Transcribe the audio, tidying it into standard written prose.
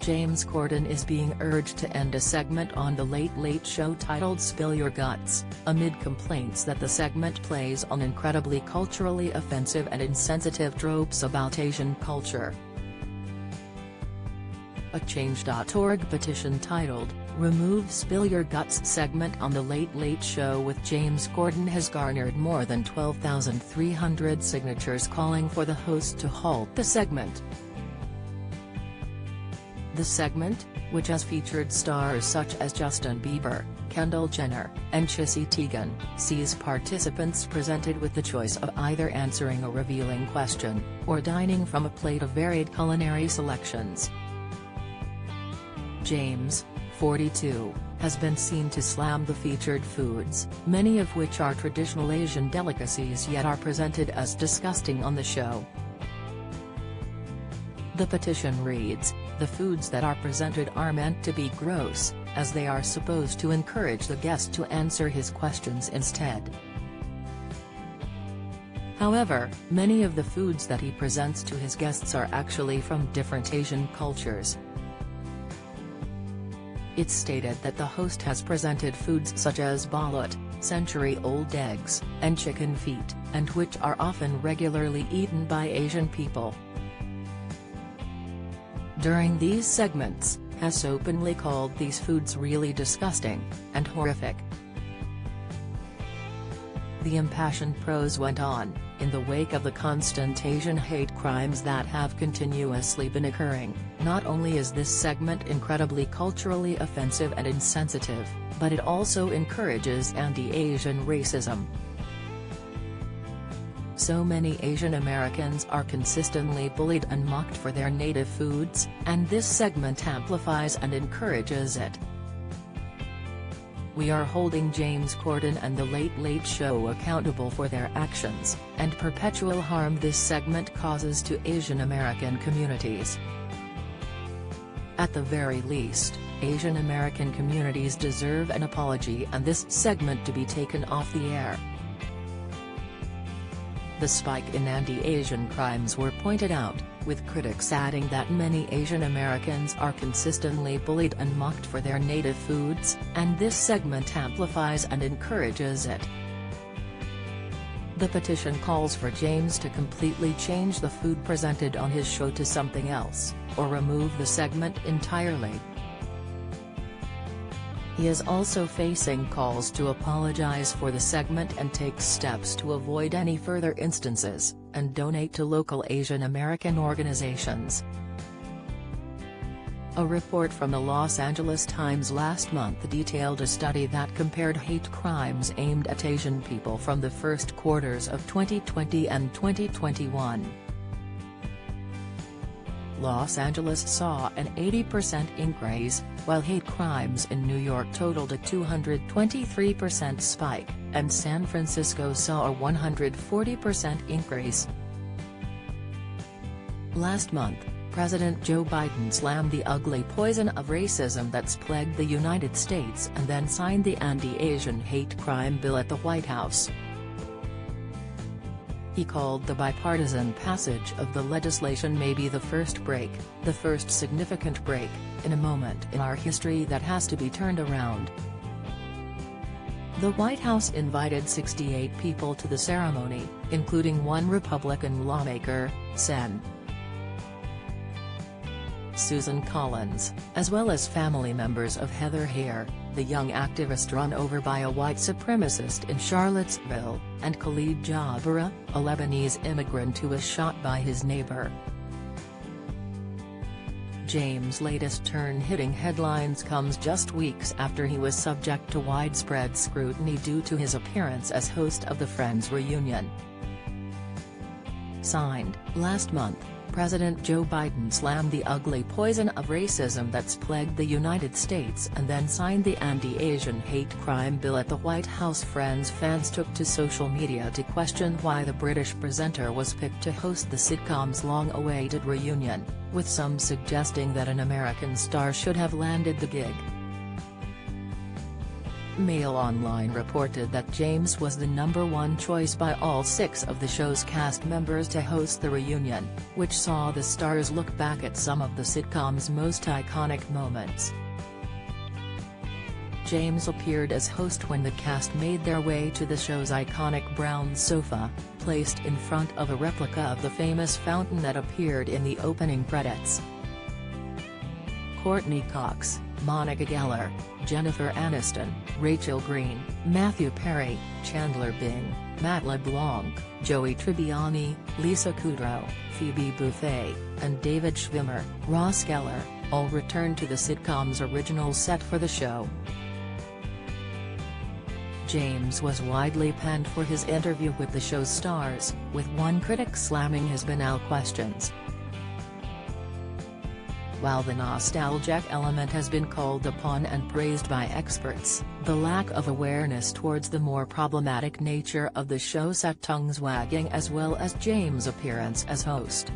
James Corden is being urged to end a segment on The Late Late Show titled Spill Your Guts, amid complaints that the segment plays on incredibly culturally offensive and insensitive tropes about Asian culture. A Change.org petition titled, "Remove Spill Your Guts" segment on The Late Late Show with James Corden has garnered more than 12,300 signatures calling for the host to halt the segment. The segment, which has featured stars such as Justin Bieber, Kendall Jenner, and Chrissy Teigen, sees participants presented with the choice of either answering a revealing question, or dining from a plate of varied culinary selections. James, 42, has been seen to slam the featured foods, many of which are traditional Asian delicacies yet are presented as disgusting on the show. The petition reads, "The foods that are presented are meant to be gross, as they are supposed to encourage the guest to answer his questions instead." However, many of the foods that he presents to his guests are actually from different Asian cultures. It's stated that the host has presented foods such as balut, century-old eggs, and chicken feet, and which are often regularly eaten by Asian people. During these segments, has openly called these foods really disgusting, and horrific. The impassioned prose went on, "In the wake of the constant Asian hate crimes that have continuously been occurring, not only is this segment incredibly culturally offensive and insensitive, but it also encourages anti-Asian racism. So many Asian Americans are consistently bullied and mocked for their native foods, and this segment amplifies and encourages it. We are holding James Corden and The Late Late Show accountable for their actions, and perpetual harm this segment causes to Asian American communities. At the very least, Asian American communities deserve an apology and this segment to be taken off the air." The spike in anti-Asian crimes were pointed out, with critics adding that many Asian Americans are consistently bullied and mocked for their native foods, and this segment amplifies and encourages it. The petition calls for James to completely change the food presented on his show to something else, or remove the segment entirely. He is also facing calls to apologize for the segment and take steps to avoid any further instances, and donate to local Asian American organizations. A report from the Los Angeles Times last month detailed a study that compared hate crimes aimed at Asian people from the first quarters of 2020 and 2021. Los Angeles saw an 80% increase, while hate crimes in New York totaled a 223% spike, and San Francisco saw a 140% increase. Last month, President Joe Biden slammed the ugly poison of racism that's plagued the United States and then signed the anti-Asian hate crime bill at the White House. He called the bipartisan passage of the legislation maybe the first break, the first significant break, in a moment in our history that has to be turned around. The White House invited 68 people to the ceremony, including one Republican lawmaker, Sen. Susan Collins, as well as family members of Heather Heyer, the young activist run over by a white supremacist in Charlottesville, and Khalid Jabara, a Lebanese immigrant who was shot by his neighbor. James' latest turn hitting headlines comes just weeks after he was subject to widespread scrutiny due to his appearance as host of the Friends reunion. Signed, last month, President Joe Biden slammed the ugly poison of racism that's plagued the United States and then signed the anti-Asian hate crime bill at the White House. Friends fans took to social media to question why the British presenter was picked to host the sitcom's long-awaited reunion, with some suggesting that an American star should have landed the gig. Mail Online reported that James was the #1 choice by all 6 of the show's cast members to host the reunion, which saw the stars look back at some of the sitcom's most iconic moments. James appeared as host when the cast made their way to the show's iconic brown sofa, placed in front of a replica of the famous fountain that appeared in the opening credits. Courtney Cox, Monica Geller, Jennifer Aniston, Rachel Green, Matthew Perry, Chandler Bing, Matt LeBlanc, Joey Tribbiani, Lisa Kudrow, Phoebe Buffay, and David Schwimmer, Ross Geller, all returned to the sitcom's original set for the show. James was widely panned for his interview with the show's stars, with one critic slamming his banal questions. While the nostalgic element has been called upon and praised by experts, the lack of awareness towards the more problematic nature of the show set tongues wagging, as well as James' appearance as host.